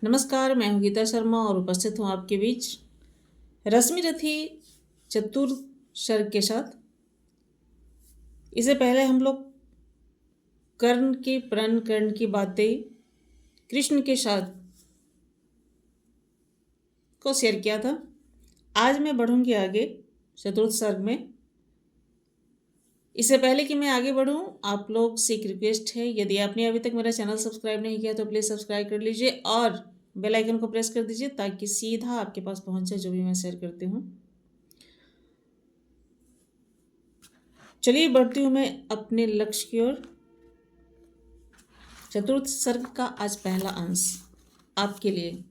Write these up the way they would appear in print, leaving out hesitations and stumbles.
नमस्कार, मैं हूँ गीता शर्मा और उपस्थित हूँ आपके बीच रश्मि रथी चतुर्सर्ग के साथ। इससे पहले हम लोग कर्ण के प्रण कर्ण की बातें कृष्ण के साथ को शेयर किया था। आज मैं बढ़ूंगी आगे चतुर्थ सर्ग में। इससे पहले कि मैं आगे बढ़ूं, आप लोग से एक रिक्वेस्ट है, यदि आपने अभी तक मेरा चैनल सब्सक्राइब नहीं किया तो प्लीज़ सब्सक्राइब कर लीजिए और बेल आइकन को प्रेस कर दीजिए ताकि सीधा आपके पास पहुंच जाए जो भी मैं शेयर करती हूँ। चलिए बढ़ती हूँ मैं अपने लक्ष्य की ओर। चतुर्थ सर्ग का आज पहला अंश आपके लिए।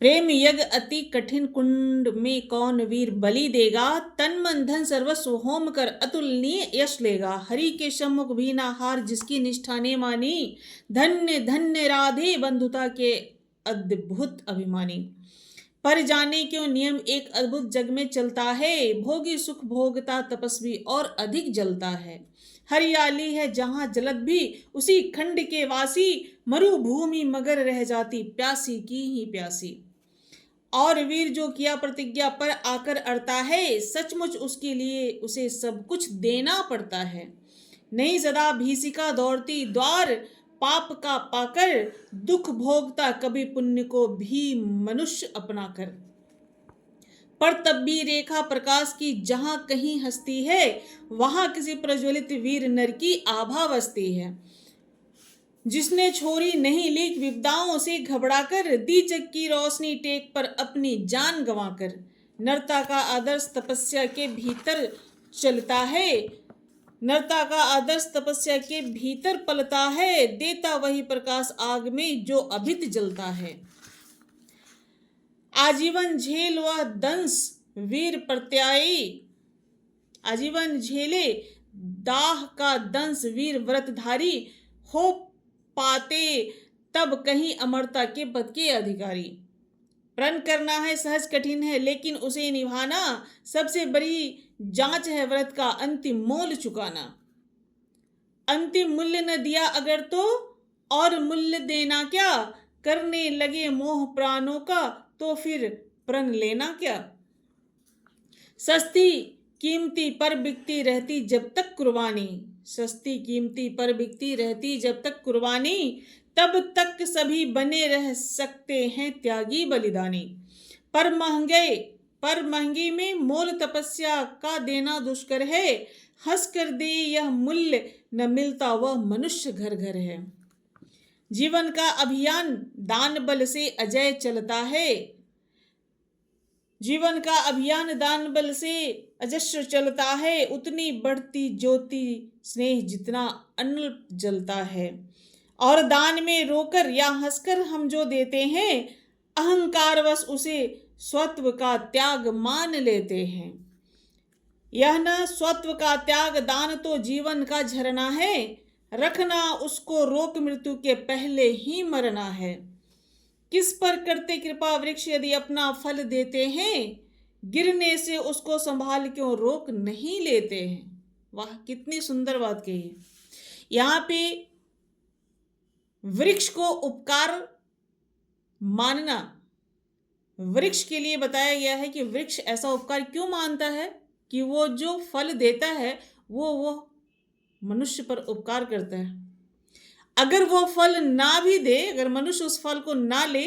प्रेम यज्ञ अति कठिन, कुंड में कौन वीर बलि देगा। तन मन धन सर्वस्व होम कर अतुलनीय यश लेगा। हरि के सम्मुख भी ना हार, जिसकी निष्ठा ने मानी। धन्य धन्य राधे बंधुता के अद्भुत अभिमानी। पर जाने क्यों नियम एक अद्भुत जग में चलता है। भोगी सुख भोगता तपस्वी और अधिक जलता है। हरियाली है जहां जलद भी उसी खंड के वासी। मरुभूमि मगर रह जाती प्यासी की ही प्यासी। और वीर जो किया प्रतिज्ञा पर आकर अड़ता है, सचमुच उसके लिए उसे सब कुछ देना पड़ता है। नहीं सदा भीषिका दौड़ती द्वार, पाप का पाकर दुख भोगता कभी पुण्य को भी मनुष्य अपना कर। पर तब भी रेखा प्रकाश की जहां कहीं हस्ती है, वहां किसी प्रज्वलित वीर नर की आभा बसती है। जिसने छोरी नहीं लीक विपदाओं से घबराकर, दी जग की रोशनी टेक पर अपनी जान गंवाकर। नरता का आदर्श तपस्या के भीतर चलता है। नरता का आदर्श तपस्या के भीतर पलता है। देता वही प्रकाश आग में जो अभित जलता है। आजीवन झेल वह दंश वीर प्रत्यायी। आजीवन झेले दाह का दंश वीर व्रतधारी। हो पाते तब कहीं अमरता के पद के अधिकारी। प्रण करना है सहज कठिन है, लेकिन उसे निभाना सबसे बड़ी जांच है। व्रत का अंतिम मोल चुकाना। अंतिम मूल्य न दिया अगर तो और मूल्य देना क्या। करने लगे मोह प्राणों का तो फिर प्रण लेना क्या। सस्ती कीमती पर बिकती रहती जब तक कुर्बानी। सस्ती कीमती पर बिकती रहती जब तक कुर्बानी। तब तक सभी बने रह सकते हैं त्यागी बलिदानी। पर महंगी में मोल तपस्या का देना दुष्कर है। हंस कर दे यह मूल्य न मिलता वह मनुष्य घर घर है। जीवन का अभियान दान बल से अजय चलता है। जीवन का अभियान दान बल से अजस्र चलता है। उतनी बढ़ती ज्योति स्नेह जितना अनल जलता है। और दान में रोकर या हंसकर हम जो देते हैं, अहंकारवश उसे स्वत्व का त्याग मान लेते हैं। यह न स्वत्व का त्याग दान तो जीवन का झरना है। रखना उसको रोक मृत्यु के पहले ही मरना है। किस पर करते कृपा वृक्ष यदि अपना फल देते हैं। गिरने से उसको संभाल क्यों रोक नहीं लेते हैं। वाह, कितनी सुंदर बात कही है। यहाँ पे वृक्ष को उपकार मानना वृक्ष के लिए बताया गया है कि वृक्ष ऐसा उपकार क्यों मानता है कि वो जो फल देता है वो मनुष्य पर उपकार करता है। अगर वो फल ना भी दे, अगर मनुष्य उस फल को ना ले,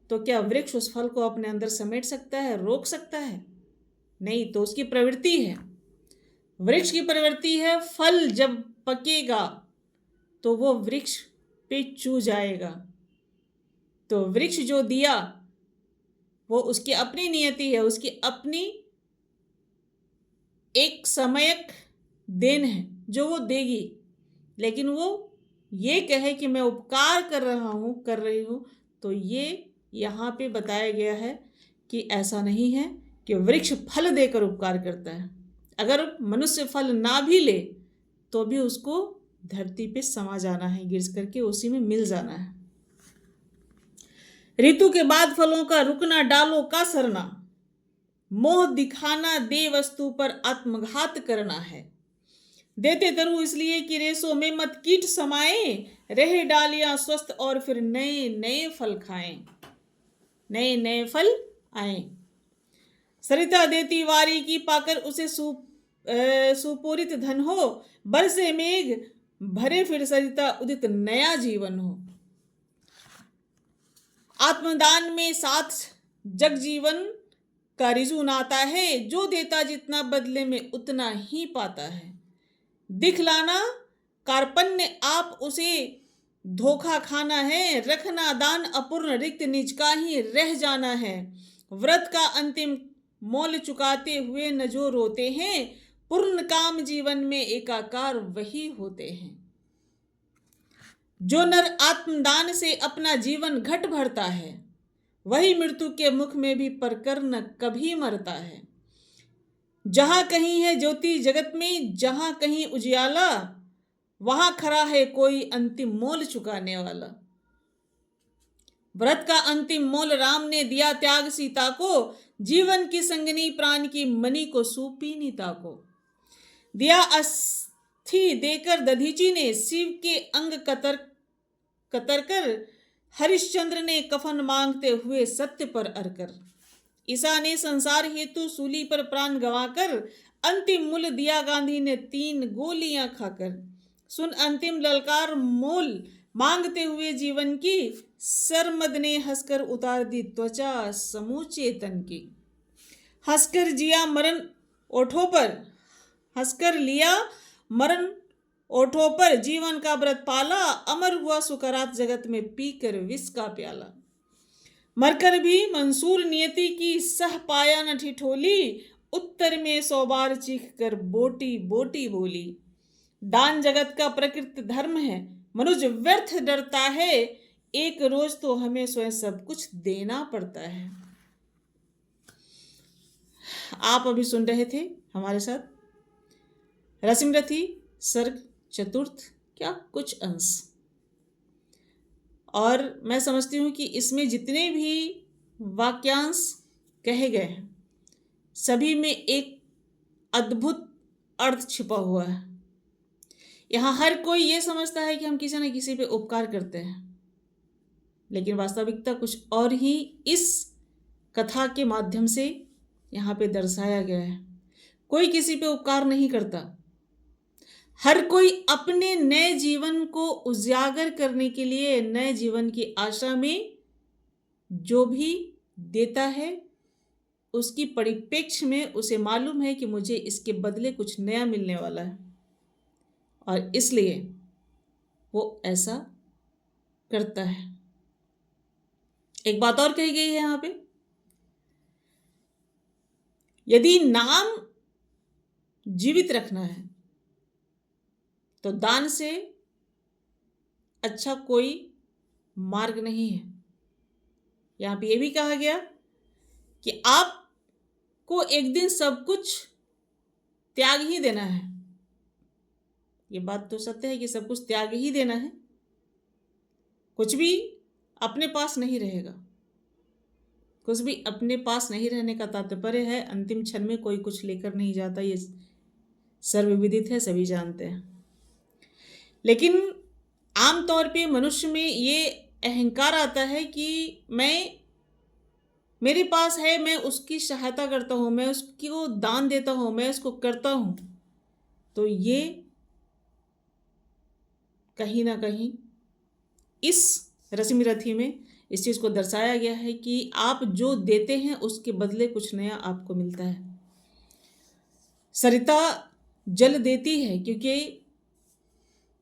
तो क्या वृक्ष उस फल को अपने अंदर समेट सकता है, रोक सकता है? नहीं, तो उसकी प्रवृत्ति है। वृक्ष की प्रवृत्ति है फल जब पकेगा तो वो वृक्ष पे चू जाएगा। तो वृक्ष जो दिया वो उसकी अपनी नियति है, उसकी अपनी एक समयक देन है जो वो देगी। लेकिन वो ये कहे कि मैं उपकार कर रहा हूँ, कर रही हूँ, तो ये यहाँ पे बताया गया है कि ऐसा नहीं है कि वृक्ष फल देकर उपकार करता है। अगर मनुष्य फल ना भी ले तो भी उसको धरती पे समा जाना है, गिर करके उसी में मिल जाना है। ऋतु के बाद फलों का रुकना, डालों का सरना। मोह दिखाना दे वस्तु पर आत्मघात करना है। देते तरु इसलिए कि रेशों में मत कीट समाए, रहे डालियां स्वस्थ और फिर नए नए फल खाएं, नए नए फल आए। सरिता देती वारी की पाकर उसे सुपूरित धन हो, बरसे मेघ भरे फिर सरिता उदित नया जीवन हो। आत्मदान में साथ जग जीवन का रिजू नाता है, जो देता जितना बदले में उतना ही पाता है। दिखलाना कार्पण्य आप उसे धोखा खाना है, रखना दान अपूर्ण रिक्त निज का ही रह जाना है। व्रत का अंतिम मोल चुकाते हुए न जो रोते हैं, पूर्ण काम जीवन में एकाकार वही होते हैं। जो नर आत्मदान से अपना जीवन घट भरता है, वही मृत्यु के मुख में भी परकर न कभी मरता है। जहां कहीं है ज्योति जगत में, जहां कहीं उजियाला, वहां खड़ा है कोई अंतिम मोल चुकाने वाला। व्रत का अंतिम मोल राम ने दिया त्याग सीता को, जीवन की संगनी प्राण की मणि को सुपीनिता को। दिया अस्थि देकर दधीची ने, शिव के अंग कतर कर हरिश्चंद्र ने कफन मांगते हुए सत्य पर अरकर। ईसा ने संसार हेतु सूली पर प्राण गंवाकर, अंतिम मूल दिया गांधी ने 3 गोलियां खाकर। सुन अंतिम ललकार मोल मांगते हुए जीवन की, सरमद ने हंसकर उतार दी त्वचा समूचे तन की। हंसकर जिया मरण ओठों पर, हंसकर लिया मरण ओठों पर, जीवन का व्रत पाला, अमर हुआ सुकरात जगत में पीकर विष का प्याला। मरकर भी मंसूर नियति की सह पाया न ठिठोली, उत्तर में 100 बार चीख कर बोटी बोटी बोली। दान जगत का प्रकृत धर्म है, मनुष्य व्यर्थ डरता है, एक रोज तो हमें स्वयं सब कुछ देना पड़ता है। आप अभी सुन रहे थे हमारे साथ रसिमरथी सर्ग चतुर्थ क्या कुछ अंश। और मैं समझती हूँ कि इसमें जितने भी वाक्यांश कहे गए हैं, सभी में एक अद्भुत अर्थ छिपा हुआ है। यहाँ हर कोई ये समझता है कि हम किसी न किसी पे उपकार करते हैं, लेकिन वास्तविकता कुछ और ही इस कथा के माध्यम से यहाँ पे दर्शाया गया है। कोई किसी पे उपकार नहीं करता। हर कोई अपने नए जीवन को उजागर करने के लिए, नए जीवन की आशा में जो भी देता है, उसकी परिप्रेक्ष्य में उसे मालूम है कि मुझे इसके बदले कुछ नया मिलने वाला है, और इसलिए वो ऐसा करता है। एक बात और कही गई है यहाँ पे, यदि नाम जीवित रखना है तो दान से अच्छा कोई मार्ग नहीं है। यहाँ पे ये भी कहा गया कि आपको एक दिन सब कुछ त्याग ही देना है। ये बात तो सत्य है कि सब कुछ त्याग ही देना है, कुछ भी अपने पास नहीं रहेगा। कुछ भी अपने पास नहीं रहने का तात्पर्य है अंतिम क्षण में कोई कुछ लेकर नहीं जाता। ये सर्वविदित है, सभी जानते हैं। लेकिन आमतौर पे मनुष्य में ये अहंकार आता है कि मेरे पास है, मैं उसकी सहायता करता हूँ, मैं उसको दान देता हूँ, मैं उसको करता हूँ। तो ये कहीं ना कहीं इस रश्मिरथी में इस चीज़ को दर्शाया गया है कि आप जो देते हैं उसके बदले कुछ नया आपको मिलता है। सरिता जल देती है क्योंकि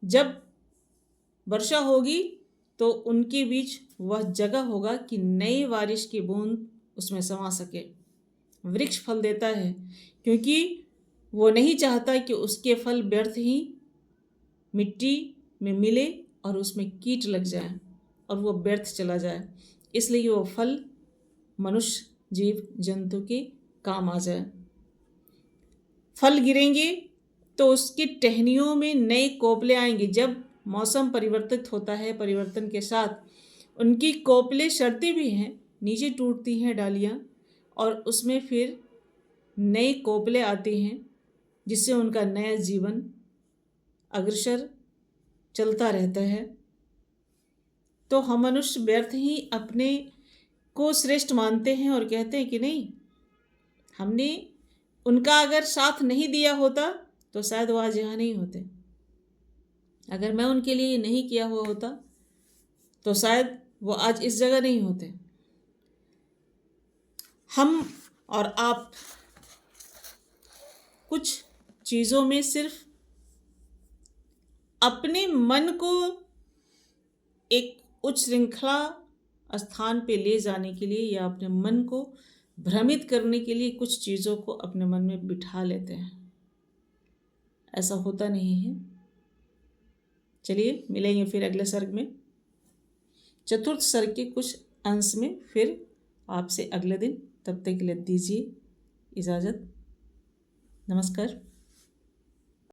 जब वर्षा होगी तो उनके बीच वह जगह होगा कि नई बारिश की बूंद उसमें समा सके। वृक्ष फल देता है क्योंकि वो नहीं चाहता कि उसके फल व्यर्थ ही मिट्टी में मिले और उसमें कीट लग जाए और वो व्यर्थ चला जाए, इसलिए वो फल मनुष्य जीव जंतु के काम आ जाए। फल गिरेंगे तो उसकी टहनियों में नए कोपले आएंगे। जब मौसम परिवर्तित होता है, परिवर्तन के साथ उनकी कोपले सड़ती भी हैं, नीचे टूटती हैं डालियाँ और उसमें फिर नए कोपले आते हैं जिससे उनका नया जीवन अग्रसर चलता रहता है, तो हम मनुष्य व्यर्थ ही अपने को श्रेष्ठ मानते हैं और कहते हैं कि नहीं, हमने उनका अगर साथ नहीं दिया होता तो शायद वो आज यहाँ नहीं होते, अगर मैं उनके लिए नहीं किया हुआ होता तो शायद वो आज इस जगह नहीं होते। हम और आप कुछ चीज़ों में सिर्फ अपने मन को एक उच्च श्रृंखला स्थान पे ले जाने के लिए या अपने मन को भ्रमित करने के लिए कुछ चीज़ों को अपने मन में बिठा लेते हैं। ऐसा होता नहीं है। चलिए मिलेंगे फिर अगले सर्ग में, चतुर्थ सर्ग के कुछ अंश में फिर आपसे अगले दिन। तब तक के लिए दीजिए इजाज़त। नमस्कार।